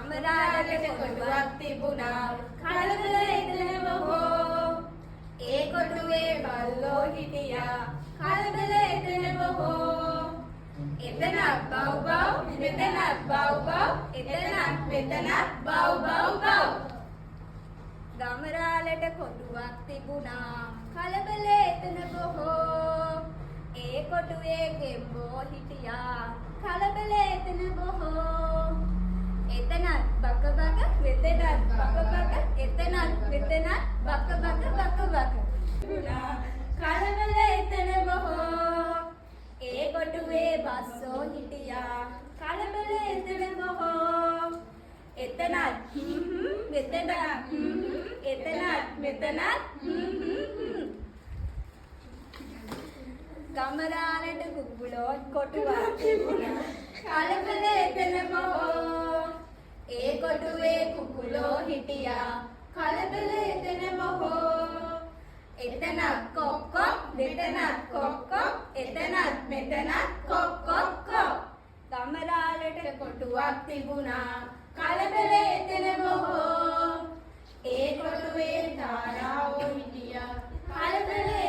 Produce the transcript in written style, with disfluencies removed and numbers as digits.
ගමරාලට කොටුවක් තිබුණා කලබල එතන බොහෝ ඒ කොටුවේ බල්ලෝ හිටියා කලබල එතන බොහෝ එතනත් බව් බව් මෙතනත් බව් බව් එතනත් මෙතනත් බව් බව් බව් ගමරාලට කොටුවක් තිබුණා කලබල එතන බොහෝ ඒ කොටුවේ ගෙම්බෝ හිටියා කලබල එතන බොහෝ එතනත් බක බක මෙතනත් බක බක එතනත් මෙතනත් බක බක බක බක තිබුණා කලබල එතන බොහෝ ඒ කොටුවේ බස්සෝ හිටියා කලබල එතන බොහෝ එතනත් මෙතනත් එතනත් මෙතනත් ගමරාලට කුකුලෝ කොටුවක් තිබුණා කලබල එතන බොහෝ ඒ කොටුවේ කුකුලෝ හිටියා කලබල එතන බොහෝ එතනත් කොක්කොක් මෙතනත් කොක්කොක් එතනත් මෙතනත් කොක්කොක් ගමරාලට කොටුවක් තිබුණා කලබල එතන බොහෝ ඒ කොටුවේ තාරාවෝ හිටියා කලබල